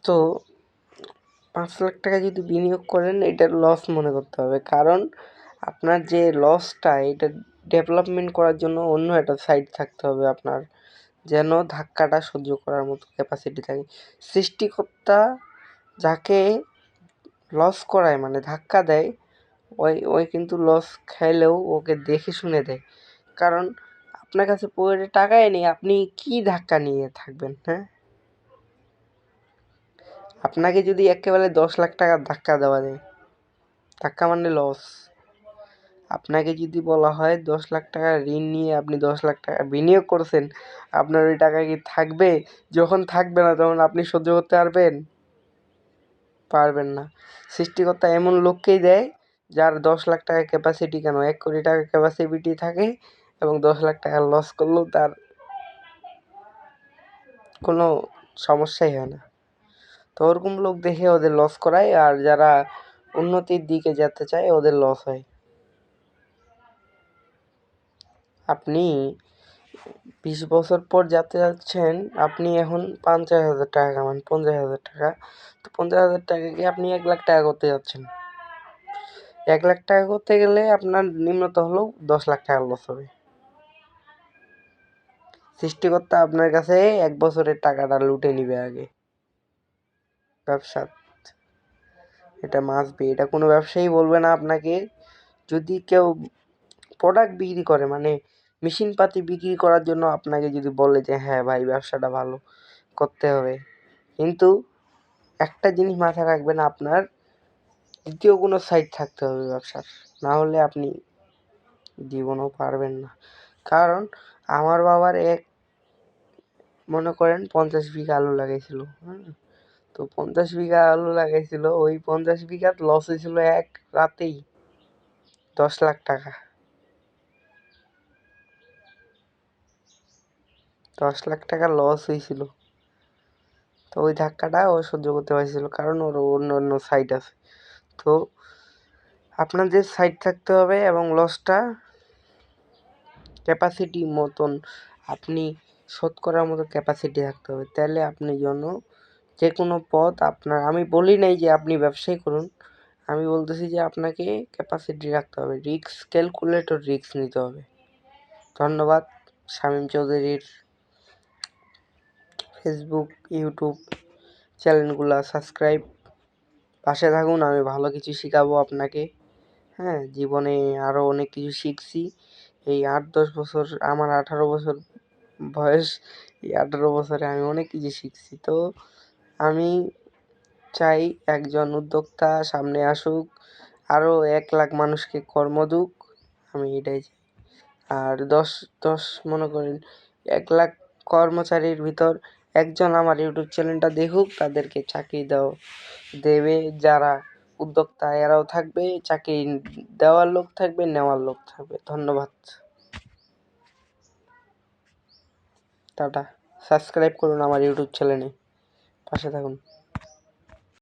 তো 5 লাখ টাকা যদি বিনিয়োগ করেন এটার লস মনে করতে হবে, কারণ আপনার যে লসটা এটা ডেভেলপমেন্ট করার জন্য অন্য একটা সাইড থাকতে হবে আপনার, যেন ধাক্কাটা সহ্য করার মতো ক্যাপাসিটি থাকে। সৃষ্টিকর্তা যাকে লস করায় মানে ধাক্কা দেয়, ওই কিন্তু লস খাইলেও ওকে দেখে শুনে দেয়, কারণ আপনার কাছে পকেটে টাকাই নেই, আপনি কি ধাক্কা নিয়ে থাকবেন? হ্যাঁ, আপনাকে যদি একেবারে 10 লাখ টাকার ধাক্কা দেওয়া যায়, ধাক্কা মানে লস। আপনাকে যদি বলা হয় 10 লাখ টাকা ঋণ নিয়ে আপনি 10 লাখ টাকা বিনিয়োগ করছেন, আপনার ওই টাকা কি থাকবে? যখন থাকবে না তখন আপনি সহ্য করতে পারবেন? পারবেন না। সৃষ্টিকর্তা এমন লোককেই দেয় যার 10 লাখ টাকা ক্যাপাসিটি, কেন 1 কোটি টাকা ক্যাপাসিটি থাকে, এবং 10 লাখ টাকা লস করলেও তার কোনো সমস্যাই হয় না। তো ওরকম লোক দেখে ওদের লস করায়, আর যারা উন্নতির দিকে যেতে চায় ওদের লস হয়। আপনি 20 বছর পর যেতে যাচ্ছেন, আপনি এখন 50,000 টাকা কামান, 50,000 টাকা, তো 50,000 টাকাকে আপনি 1 লাখ টাকা করতে যাচ্ছেন। 1 লাখ টাকা করতে গেলে আপনার নিম্নত হলেও 10 লাখ টাকা লস হবে। সৃষ্টিকর্তা আপনার কাছে 1 বছরের টাকাটা লুটে নিবে আগে। ব্যবসা এটা মাস্ট বি, এটা কোনো ব্যবসায়ী বলবে না আপনাকে। যদি কেউ প্রোডাক্ট বিক্রি করে মানে মেশিনপাতি বিক্রি করার জন্য আপনাকে যদি বলে যে হ্যাঁ ভাই ব্যবসাটা ভালো করতে হবে, কিন্তু একটা জিনিস মাথায় রাখবেন, আপনার দ্বিতীয় কোনো সাইড থাকতে হবে ব্যবসার, না হলে আপনি জীবনেও পারবেন না। কারণ আমার বাবার মনে করেন 50 বিঘা আলু লাগাইছিল, তো 50 বিঘা আলু লাগাইছিল, ওই 50 বিঘাত লস হয়েছিল এক রাতেই 10 লাখ টাকা। 10 লাখ টাকা লস হয়েছিল। তো ওই ধাক্কাটা ও সহ্য করতে পারছিল, কারণ ওর অন্য অন্য সাইড আছে। তো আপনাদের সাইড থাকতে হবে এবং লসটা ক্যাপাসিটি মতন আপনি শোধ করার মতো ক্যাপাসিটি থাকতে হবে, তাহলে আপনি জন্য যে কোনো পথ আপনার, আমি বলি নাই যে আপনি ব্যবসাই করুন, আমি বলতেছি যে আপনাকে ক্যাপাসিটি রাখতে হবে, রিস্ক ক্যালকুলেটর রিস্ক নিতে হবে। ধন্যবাদ। শামীম চৌধুরীর ফেসবুক, ইউটিউব চ্যানেলগুলো সাবস্ক্রাইব, পাশে থাকুন, আমি ভালো কিছু শেখাবো আপনাকে। হ্যাঁ, জীবনে আরও অনেক কিছু শিখছি এই 8-10 বছর, আমার 18 বছর বয়স, এই 18 বছরে আমি অনেক কিছু শিখছি। তো আমি চাই একজন উদ্যোক্তা সামনে আসুক, আরও 1 লাখ মানুষকে কর্ম দুক, আমি এটাই চাই। আর 10 মনে করেন 1 লাখ কর্মচারীর ভিতর একজন আমার ইউটিউব চ্যানেলটা দেখুক, তাদেরকে চাকরি দেবে যারা উদ্যোক্তা, এরাও থাকবে, চাকরি দেওয়ার লোক থাকবে, নেওয়ার লোক থাকবে। ধন্যবাদ। টাটা। সাবস্ক্রাইব করুন আমার ইউটিউব চ্যানেলে, পাশে থাকুন।